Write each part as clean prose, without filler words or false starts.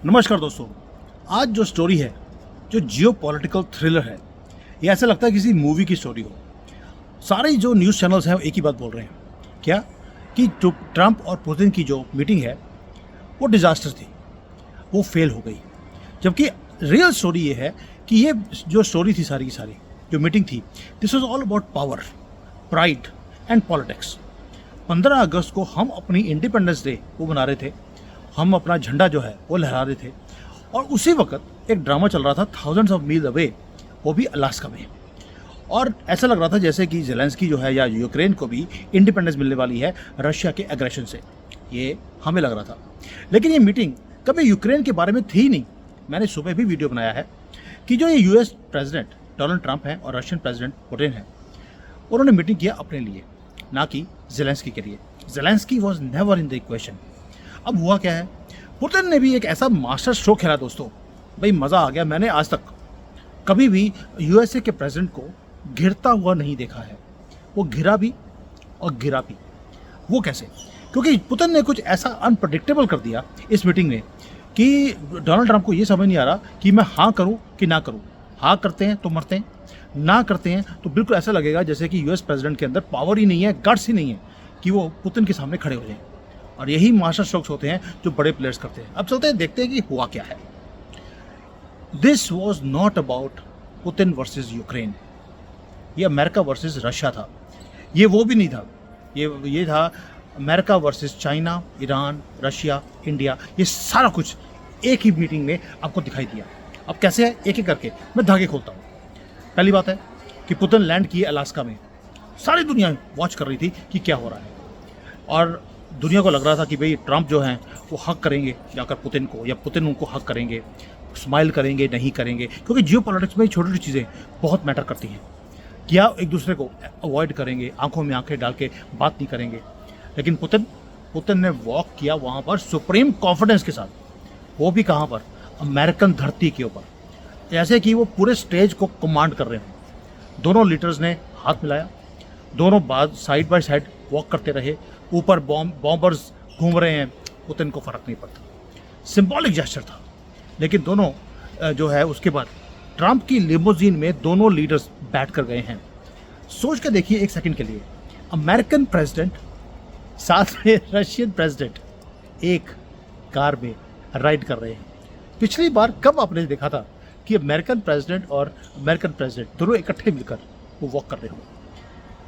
नमस्कार दोस्तों। आज जो स्टोरी है, जो जियो पॉलिटिकल थ्रिलर है, ये ऐसा लगता है किसी मूवी की स्टोरी हो। सारे जो न्यूज़ चैनल्स हैं वो एक ही बात बोल रहे हैं, क्या कि जो ट्रंप और पुतिन की जो मीटिंग है वो डिज़ास्टर थी, वो फेल हो गई। जबकि रियल स्टोरी ये है कि ये जो स्टोरी थी सारी की सारी जो मीटिंग थी, this was all about power, pride and politics. 15 अगस्त को हम अपनी इंडिपेंडेंस डे वो मना रहे थे, हम अपना झंडा जो है वो लहरा रहे थे, और उसी वक्त एक ड्रामा चल रहा था थाउजेंड्स ऑफ मील अवे, वो भी अलास्का में। और ऐसा लग रहा था जैसे कि ज़ेलेंस्की जो है या यूक्रेन को भी इंडिपेंडेंस मिलने वाली है रशिया के एग्रेशन से, ये हमें लग रहा था। लेकिन ये मीटिंग कभी यूक्रेन के बारे में थी नहीं। मैंने सुबह भी वीडियो बनाया है कि जो ये यूएस प्रेसिडेंट डोनाल्ड ट्रंप हैं और रशियन प्रेसिडेंट पुतिन हैं, उन्होंने मीटिंग किया अपने लिए, ना कि ज़ेलेंस्की के लिए। Zelensky was never in the equation. अब हुआ क्या है, पुतिन ने भी एक ऐसा मास्टर स्ट्रोक खेला दोस्तों, भाई मज़ा आ गया। मैंने आज तक कभी भी यूएसए के प्रेसिडेंट को घिरता हुआ नहीं देखा है। वो घिरा भी और गिरा भी। वो कैसे? क्योंकि पुतिन ने कुछ ऐसा अनप्रडिक्टेबल कर दिया इस मीटिंग में कि डोनाल्ड ट्रंप को ये समझ नहीं आ रहा कि मैं हाँ करूँ कि ना करूँ। हाँ करते हैं तो मरते हैं, ना करते हैं तो बिल्कुल ऐसा लगेगा जैसे कि यूएस प्रेसिडेंट के अंदर पावर ही नहीं है, गट्स ही नहीं है कि वो पुतिन के सामने खड़े हो जाएं। और यही मास्टर स्ट्रोक्स होते हैं जो बड़े प्लेयर्स करते हैं। अब चलते हैं, देखते हैं कि हुआ क्या है। This was not about Putin versus Ukraine, ये अमेरिका वर्सेस रशिया था। ये वो भी नहीं था, ये था America versus China, Iran, Russia, India. ये सारा कुछ एक ही मीटिंग में आपको दिखाई दिया। अब कैसे है, एक एक करके मैं धागे खोलता हूँ। पहली बात है कि पुतिन लैंड किए अलास्का में। सारी दुनिया वॉच कर रही थी कि क्या हो रहा है, और दुनिया को लग रहा था कि भाई ट्रंप जो हैं वो हक करेंगे जाकर पुतिन को, या पुतिन उनको हक करेंगे, स्माइल करेंगे, नहीं करेंगे। क्योंकि जियो पॉलिटिक्स में छोटी छोटी चीज़ें बहुत मैटर करती हैं। क्या एक दूसरे को अवॉइड करेंगे, आंखों में आंखें डाल के बात नहीं करेंगे। लेकिन पुतिन ने वॉक किया वहाँ पर सुप्रीम कॉन्फिडेंस के साथ, वो भी कहाँ पर, अमेरिकन धरती के ऊपर, जैसे कि वो पूरे स्टेज को कमांड कर रहे हों। दोनों लीडर्स ने हाथ मिलाया, दोनों बाद साइड बाय साइड वॉक करते रहे। ऊपर बॉम्बर्स घूम रहे हैं, पुतिन को फर्क नहीं पड़ता। सिंबॉलिक जेस्चर था। लेकिन दोनों जो है उसके बाद ट्रंप की लिमोजीन में दोनों लीडर्स बैठ कर गए हैं। सोच के देखिए एक सेकंड के लिए, अमेरिकन प्रेसिडेंट साथ में रशियन प्रेसिडेंट एक कार में राइड कर रहे हैं। पिछली बार कब आपने देखा था कि अमेरिकन प्रेसिडेंट और अमेरिकन प्रेसिडेंट दोनों इकट्ठे मिलकर वो वॉक कर रहे हो?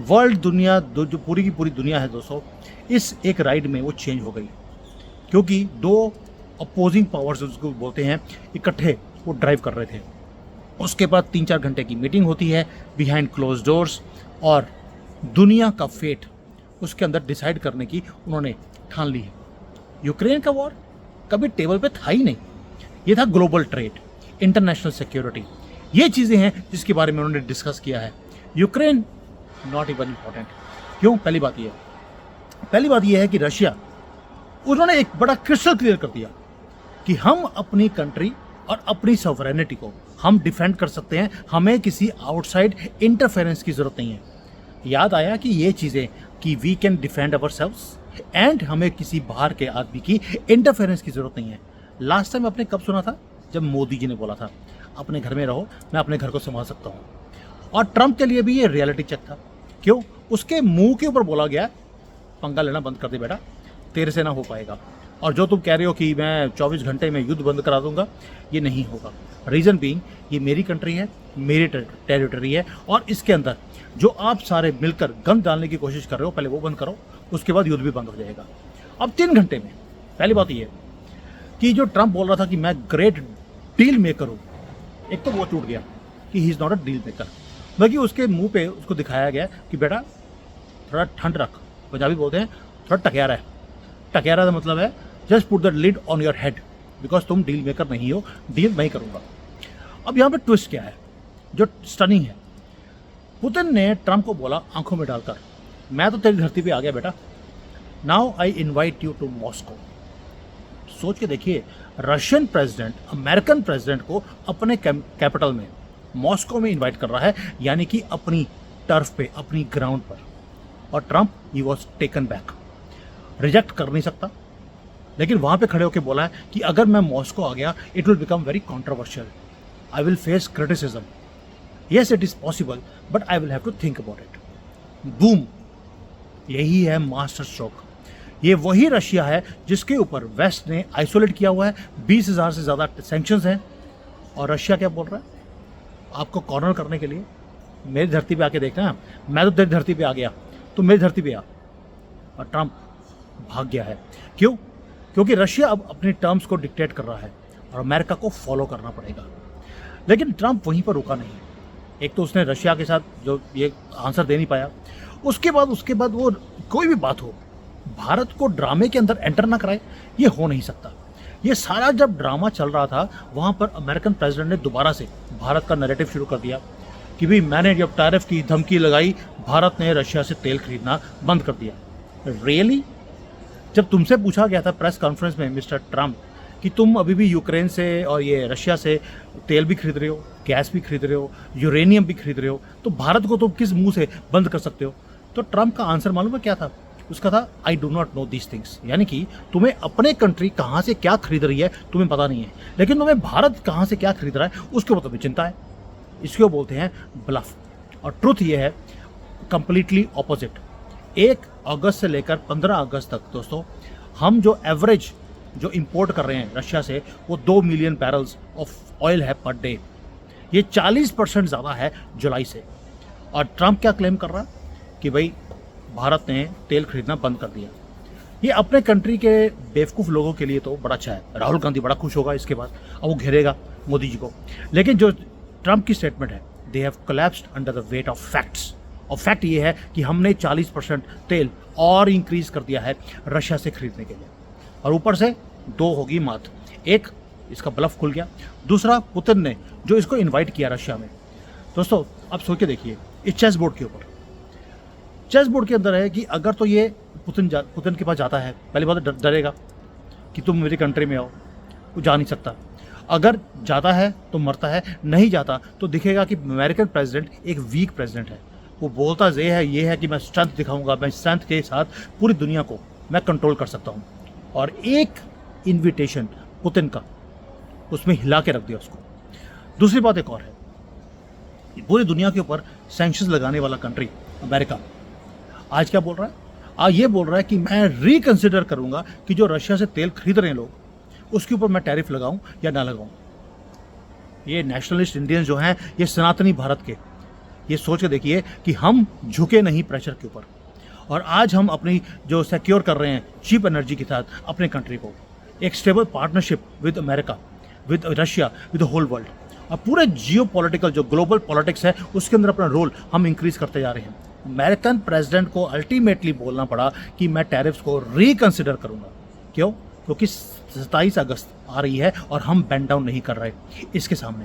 वर्ल्ड दुनिया जो पूरी की पूरी दुनिया है दोस्तों, इस एक राइड में वो चेंज हो गई, क्योंकि दो अपोजिंग पावर्स उसको बोलते हैं इकट्ठे वो ड्राइव कर रहे थे। उसके बाद 3-4 घंटे की मीटिंग होती है बिहाइंड क्लोज डोर्स, और दुनिया का फेट उसके अंदर डिसाइड करने की उन्होंने ठान ली है। यूक्रेन का वॉर कभी टेबल पे था ही नहीं। ये था ग्लोबल ट्रेड, इंटरनेशनल सिक्योरिटी, ये चीज़ें हैं जिसके बारे में उन्होंने डिस्कस किया है। Ukraine not even important. क्यों? पहली बात यह है कि रशिया, उन्होंने एक बड़ा क्रिस्टल क्लियर कर दिया कि हम अपनी कंट्री और अपनी सॉवरेनिटी को हम डिफेंड कर सकते हैं, हमें किसी आउटसाइड इंटरफेरेंस की ज़रूरत नहीं है। याद आया कि ये चीज़ें कि we can defend ourselves and हमें किसी बाहर के आदमी की इंटरफेरेंस की ज़रूरत नहीं है। लास्ट टाइम आपने कब सुना था? जब मोदी जी ने बोला था अपने घर में रहो, मैं अपने घर को संभाल सकता हूँ। और ट्रंप के लिए भी ये रियलिटी चेक था। क्यों? उसके मुंह के ऊपर बोला गया, पंगा लेना बंद कर दे बेटा, तेरे से ना हो पाएगा। और जो तुम कह रहे हो कि मैं 24 घंटे में युद्ध बंद करा दूंगा, ये नहीं होगा। रीज़न बीइंग, ये मेरी कंट्री है, मेरी टेरिटरी है, और इसके अंदर जो आप सारे मिलकर गन डालने की कोशिश कर रहे हो, पहले वो बंद करो, उसके बाद युद्ध भी बंद हो जाएगा। अब 3 घंटे में पहली बात ये कि जो ट्रंप बोल रहा था कि मैं ग्रेट डील मेकर हूँ, एक तो वो टूट गया कि he is not a deal maker. बाकी उसके मुंह पे उसको दिखाया गया कि बेटा थोड़ा ठंड रख, पंजाबी बोलते हैं थोड़ा टक्यारा है। टक्यारा का मतलब है just put the lid on your head, because तुम डील मेकर नहीं हो, डील मैं ही करूँगा। अब यहाँ पे ट्विस्ट क्या है जो स्टनिंग है, पुतिन ने ट्रंप को बोला आंखों में डालकर, मैं तो तेरी धरती पे आ गया बेटा, now I invite you to Moscow. सोच के देखिए, रशियन प्रेसिडेंट अमेरिकन प्रेसिडेंट को अपने कैपिटल में मॉस्को में इन्वाइट कर रहा है, यानी कि अपनी टर्फ पे, अपनी ग्राउंड पर। और Trump he was taken back, reject कर नहीं सकता। लेकिन वहाँ पे खड़े होकर बोला है कि अगर मैं मॉस्को आ गया it will become very controversial, I will face criticism, yes it is possible but I will have to think about it. Boom, यही है मास्टर स्ट्रोक। ये वही रशिया है जिसके ऊपर वेस्ट ने आइसोलेट किया हुआ है, 20,000 से ज़्यादा सैंक्शंस हैं, और रशिया क्या बोल रहा है, आपको कॉर्नर करने के लिए मेरी धरती पे आके देखना है, मैं तो तेरी धरती पे आ गया, तो मेरी धरती पे आ। और ट्रंप भाग गया है। क्यों? क्योंकि रशिया अब अपने टर्म्स को डिक्टेट कर रहा है और अमेरिका को फॉलो करना पड़ेगा। लेकिन ट्रंप वहीं पर रुका नहीं। एक तो उसने रशिया के साथ जो ये आंसर दे नहीं पाया, उसके बाद वो कोई भी बात हो भारत को ड्रामे के अंदर एंटर ना कराए, ये हो नहीं सकता। ये सारा जब ड्रामा चल रहा था वहाँ पर अमेरिकन प्रेसिडेंट ने दोबारा से भारत का नैरेटिव शुरू कर दिया कि भाई मैंने जब टैरिफ की धमकी लगाई भारत ने रशिया से तेल खरीदना बंद कर दिया। रियली? जब तुमसे पूछा गया था प्रेस कॉन्फ्रेंस में मिस्टर ट्रंप कि तुम अभी भी यूक्रेन से और ये रशिया से तेल भी खरीद रहे हो, गैस भी खरीद रहे हो, यूरेनियम भी खरीद रहे हो, तो भारत को तुम किस मुंह से बंद कर सकते हो? तो ट्रंप का आंसर मालूम है क्या था? उसका था I do not know this things, यानी कि तुम्हें अपने कंट्री कहाँ से क्या खरीद रही है तुम्हें पता नहीं है, लेकिन तुम्हें भारत कहाँ से क्या खरीद रहा है उसके ऊपर तुम्हें चिंता है। इसको बोलते हैं ब्लफ। और ट्रुथ ये है कंप्लीटली ऑपोजिट। 1 अगस्त से लेकर 15 अगस्त तक दोस्तों हम जो एवरेज जो इंपोर्ट कर रहे हैं रशिया से वो 2 मिलियन बैरल्स ऑफ ऑयल है पर डे। ये 40% ज़्यादा है जुलाई से। और ट्रंप क्या क्लेम कर रहा है कि भाई भारत ने तेल खरीदना बंद कर दिया। ये अपने कंट्री के बेवकूफ़ लोगों के लिए तो बड़ा अच्छा है। राहुल गांधी बड़ा खुश होगा इसके बाद, अब वो घेरेगा मोदी जी को। लेकिन जो ट्रंप की स्टेटमेंट है, they have collapsed under the weight of facts. और फैक्ट ये है कि हमने 40% तेल और इंक्रीज कर दिया है रशिया से खरीदने के लिए। और ऊपर से 2 होगी मात। एक, इसका ब्लफ खुल गया। दूसरा, पुतिन ने जो इसको इन्वाइट किया रशिया में। दोस्तों आप सोच के देखिए, इस चेस बोर्ड के ऊपर, चेस बोर्ड के अंदर है कि अगर तो ये पुतिन के पास जाता है, पहली बात तो डरेगा कि तुम मेरी कंट्री में आओ, वो जा नहीं सकता। अगर जाता है तो मरता है, नहीं जाता तो दिखेगा कि अमेरिकन प्रेसिडेंट एक वीक प्रेसिडेंट है। वो बोलता ये है कि मैं स्ट्रेंथ दिखाऊंगा, मैं स्ट्रेंथ के साथ पूरी दुनिया को मैं कंट्रोल कर सकता हूँ। और एक इन्विटेशन पुतिन का, उसमें हिला के रख दिया उसको। दूसरी बात एक और है, पूरी दुनिया के ऊपर सैंक्शंस लगाने वाला कंट्री अमेरिका आज क्या बोल रहा है? आज ये बोल रहा है कि मैं रिकंसिडर करूंगा कि जो रशिया से तेल खरीद रहे हैं लोग उसके ऊपर मैं टैरिफ लगाऊं या ना लगाऊं। ये नेशनलिस्ट इंडियंस जो हैं, ये सनातनी भारत के, ये सोच के देखिए कि हम झुके नहीं प्रेशर के ऊपर। और आज हम अपनी जो सिक्योर कर रहे हैं चीप एनर्जी के साथ अपने कंट्री को, एक stable partnership with America, with Russia, with the whole world, और पूरे जियो पॉलिटिकल जो ग्लोबल पॉलिटिक्स है उसके अंदर अपना रोल हम इंक्रीज करते जा रहे हैं। अमेरिकन प्रेसिडेंट को अल्टीमेटली बोलना पड़ा कि मैं टैरिफ्स को रिकंसिडर करूंगा। क्यों? क्योंकि 27 अगस्त आ रही है और हम बैंड डाउन नहीं कर रहे इसके सामने।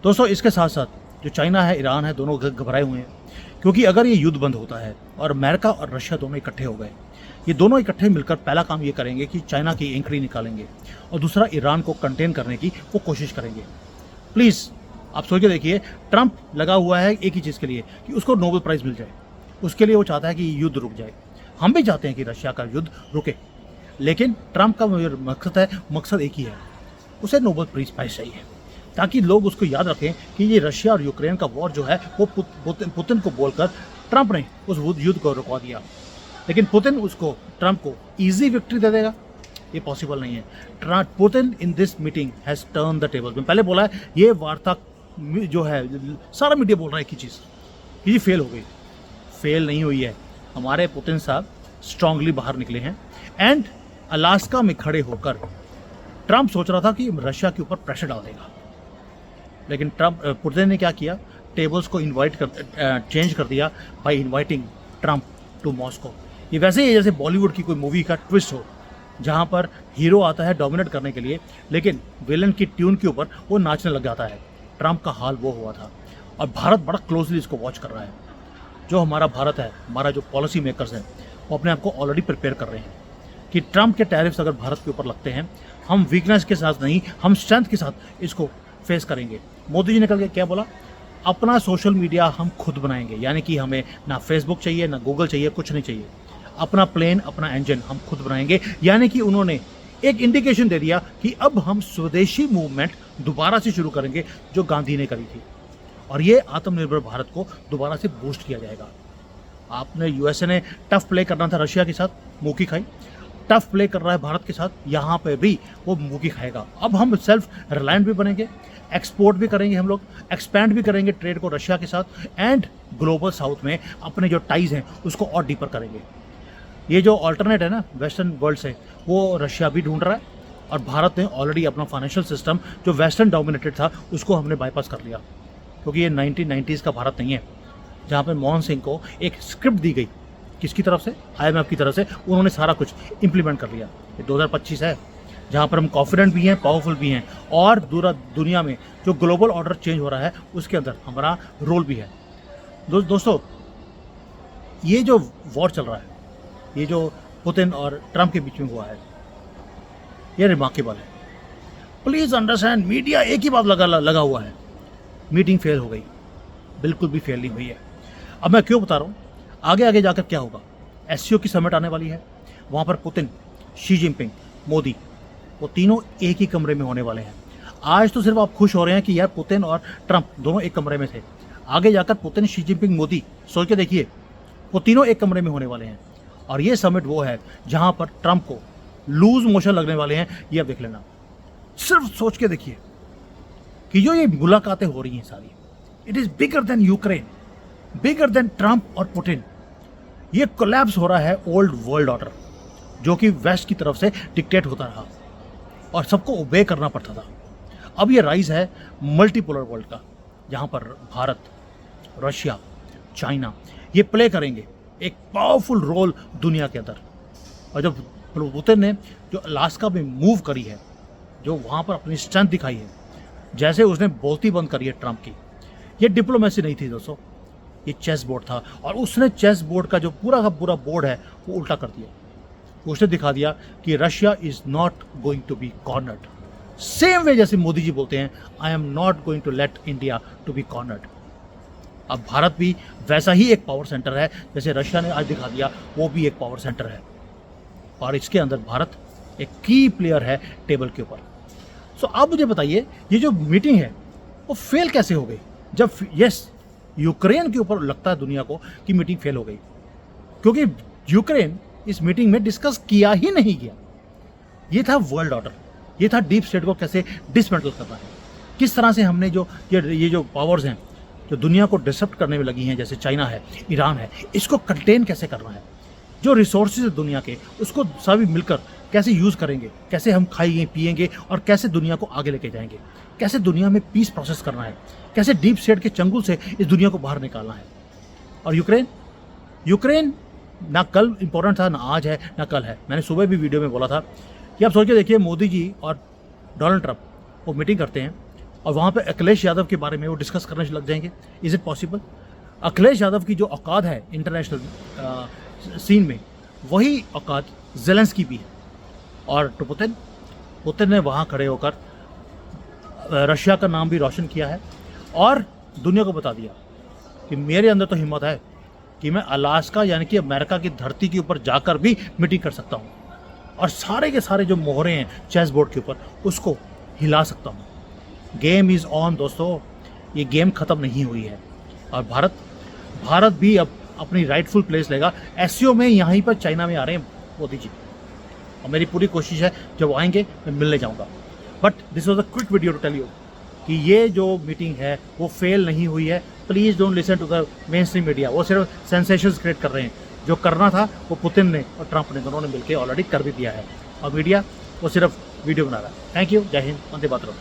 दोस्तों इसके साथ साथ जो चाइना है, ईरान है, दोनों घबराए हुए हैं, क्योंकि अगर ये युद्ध बंद होता है और अमेरिका और रशिया दोनों इकट्ठे हो गए, ये दोनों इकट्ठे मिलकर पहला काम ये करेंगे कि चाइना की एंकड़ी निकालेंगे और दूसरा ईरान को कंटेन करने की वो कोशिश करेंगे। प्लीज़ आप सोच के देखिए, ट्रंप लगा हुआ है एक ही चीज़ के लिए कि उसको नोबेल प्राइज़ मिल जाए। उसके लिए वो चाहता है कि युद्ध रुक जाए। हम भी चाहते हैं कि रशिया का युद्ध रुके, लेकिन ट्रंप का मकसद एक ही है, उसे नोबेल प्राइज़ चाहिए ताकि लोग उसको याद रखें कि ये रशिया और यूक्रेन का वॉर जो है वो पुतिन को बोलकर ट्रंप ने उस युद्ध को रुकवा दिया। लेकिन पुतिन उसको, ट्रंप को ईजी विक्ट्री दे देगा, ये पॉसिबल नहीं है। Putin in this meeting has turn the table. मैं पहले बोला है, ये वार्ता जो है सारा मीडिया बोल रहा है एक ही चीज़ कि ये फेल हो गई। फेल नहीं हुई है। हमारे पुतिन साहब स्ट्रांगली बाहर निकले हैं। एंड अलास्का में खड़े होकर ट्रंप सोच रहा था कि रशिया के ऊपर प्रेशर डाल देगा, लेकिन पुतिन ने क्या किया, टेबल्स को चेंज कर दिया by inviting Trump to Moscow. ये वैसे ही जैसे बॉलीवुड की कोई मूवी का ट्विस्ट हो, जहाँ पर हीरो आता है डोमिनेट करने के लिए, लेकिन विलन की ट्यून के ऊपर वो नाचने लग जाता है। ट्रंप का हाल वो हुआ था और भारत बड़ा क्लोजली इसको वॉच कर रहा है। जो हमारा भारत है, हमारा जो पॉलिसी मेकर्स हैं, वो अपने आप को ऑलरेडी प्रिपेयर कर रहे हैं कि ट्रंप के टैरिफ्स अगर भारत के ऊपर लगते हैं, हम वीकनेस के साथ नहीं, हम स्ट्रेंथ के साथ इसको फेस करेंगे। मोदी जी ने कल क्या बोला, अपना सोशल मीडिया हम खुद बनाएंगे, यानी कि हमें ना फेसबुक चाहिए ना गूगल चाहिए, कुछ नहीं चाहिए। अपना प्लेन, अपना इंजन हम खुद बनाएंगे, यानी कि उन्होंने एक इंडिकेशन दे दिया कि अब हम स्वदेशी मूवमेंट दोबारा से शुरू करेंगे जो गांधी ने करी थी, और ये आत्मनिर्भर भारत को दोबारा से बूस्ट किया जाएगा। आपने यूएसए ने टफ प्ले करना था रशिया के साथ, मुंह की खाई। टफ प्ले कर रहा है भारत के साथ, यहाँ पे भी वो मुंह की खाएगा। अब हम सेल्फ रिलायंट भी बनेंगे, एक्सपोर्ट भी करेंगे, हम लोग एक्सपैंड भी करेंगे ट्रेड को रशिया के साथ, एंड ग्लोबल साउथ में अपने जो टाइज हैं उसको और डीपर करेंगे। ये जो ऑल्टरनेट है ना वेस्टर्न वर्ल्ड से, वो रशिया भी ढूंढ रहा है, और भारत ने ऑलरेडी अपना फाइनेंशियल सिस्टम जो वेस्टर्न डोमिनेटेड था उसको हमने बाईपास कर लिया, क्योंकि ये 1990s का भारत नहीं है जहाँ पे मनमोहन सिंह को एक स्क्रिप्ट दी गई, किसकी तरफ से, IMF की तरफ से, उन्होंने सारा कुछ इम्प्लीमेंट कर लिया। ये 2025 है जहाँ पर हम कॉन्फिडेंट भी हैं, पावरफुल भी हैं, और दुनिया में जो ग्लोबल ऑर्डर चेंज हो रहा है उसके अंदर हमारा रोल भी है। दोस्तों, ये जो वॉर चल रहा है, ये जो पुतिन और ट्रंप के बीच में हुआ है, ये रिमार्केबल है। प्लीज़ अंडरस्टैंड, मीडिया एक ही बात लगा हुआ है, मीटिंग फेल हो गई। बिल्कुल भी फेल नहीं हुई है। अब मैं क्यों बता रहा हूँ, आगे आगे जाकर क्या होगा। SCO की समिट आने वाली है, वहाँ पर पुतिन, शी जिनपिंग, मोदी, वो तीनों एक ही कमरे में होने वाले हैं। आज तो सिर्फ आप खुश हो रहे हैं कि यार पुतिन और ट्रंप दोनों एक कमरे में थे, आगे जाकर पुतिन, शी जिनपिंग, मोदी, सोच के देखिए, वो तीनों एक कमरे में होने वाले हैं। और ये समिट वो है जहाँ पर ट्रंप को लूज मोशन लगने वाले हैं, ये आप देख लेना। सिर्फ सोच के देखिए कि जो ये मुलाकातें हो रही हैं सारी, it is bigger than Ukraine, bigger than Trump और पुतिन। ये कोलैप्स हो रहा है ओल्ड वर्ल्ड ऑर्डर, जो कि वेस्ट की तरफ से डिक्टेट होता रहा और सबको ओबे करना पड़ता था। अब ये राइज है मल्टीपोलर वर्ल्ड का, जहाँ पर भारत, रशिया, चाइना ये प्ले करेंगे एक पावरफुल रोल दुनिया के अंदर। और जब पुतिन ने जो अलास्का में मूव करी है, जो वहाँ पर अपनी स्ट्रेंथ दिखाई है, जैसे उसने बोलती बंद करी है ट्रंप की, ये डिप्लोमेसी नहीं थी दोस्तों, ये चेस बोर्ड था। और उसने चेस बोर्ड का जो पूरा का पूरा बोर्ड है वो उल्टा कर दिया। उसने दिखा दिया कि Russia is not going to be cornered, same way जैसे मोदी जी बोलते हैं, I am not going to let India to be cornered. अब भारत भी वैसा ही एक पावर सेंटर है, जैसे रशिया ने आज दिखा दिया वो भी एक पावर सेंटर है, और इसके अंदर भारत एक की प्लेयर है टेबल के ऊपर। सो आप मुझे बताइए, ये जो मीटिंग है वो फेल कैसे हो गई, जब यस यूक्रेन के ऊपर लगता है दुनिया को कि मीटिंग फेल हो गई, क्योंकि यूक्रेन इस मीटिंग में डिस्कस किया ही नहीं गया। ये था वर्ल्ड ऑर्डर, ये था डीप स्टेट को कैसे डिसमेंटल करना है, किस तरह से हमने जो ये जो पावर्स हैं जो दुनिया को डिसरप्ट करने में लगी हैं, जैसे चाइना है, ईरान है, इसको कंटेन कैसे करना है, जो रिसोर्सेज है दुनिया के उसको सभी मिलकर कैसे यूज़ करेंगे, कैसे हम खाएंगे पिएंगे और कैसे दुनिया को आगे लेके जाएंगे, कैसे दुनिया में पीस प्रोसेस करना है, कैसे डीप स्टेट के चंगुल से इस दुनिया को बाहर निकालना है। और यूक्रेन ना कल इंपॉर्टेंट था, ना आज है, ना कल है। मैंने सुबह भी वीडियो में बोला था कि आप सोच के देखिए, मोदी जी और डोनाल्ड ट्रंप वो मीटिंग करते हैं और वहाँ पे अखिलेश यादव के बारे में वो डिस्कस करने लग जाएंगे। Is it possible? Akhilesh Yadav की जो औकात है इंटरनेशनल सीन में, वही औकात ज़ेलेंस्की भी है। और तो पुतिन ने वहाँ खड़े होकर रशिया का नाम भी रोशन किया है और दुनिया को बता दिया कि मेरे अंदर तो हिम्मत है कि मैं अलास्का यानी कि अमेरिका की धरती के ऊपर जाकर भी मीटिंग कर सकता हूँ और सारे के सारे जो मोहरे हैं चेस बोर्ड के ऊपर उसको हिला सकता हूँ। गेम इज़ ऑन दोस्तों, ये गेम ख़त्म नहीं हुई है और भारत भी अब अपनी राइटफुल प्लेस लेगा। SCO में यहीं पर चाइना में आ रहे हैं मोदी जी और मेरी पूरी कोशिश है जब वो आएंगे मैं मिलने जाऊंगा। But this was a quick video to tell you कि ये जो मीटिंग है वो फेल नहीं हुई है। Please don't listen to the mainstream media, वो सिर्फ सेंसेशंस क्रिएट कर रहे हैं। जो करना था वो पुतिन ने और ट्रंप ने दोनों ने मिलकर ऑलरेडी कर भी दिया है और मीडिया वो सिर्फ वीडियो बना रहा है। थैंक यू, जय हिंद, वंदे मातरम।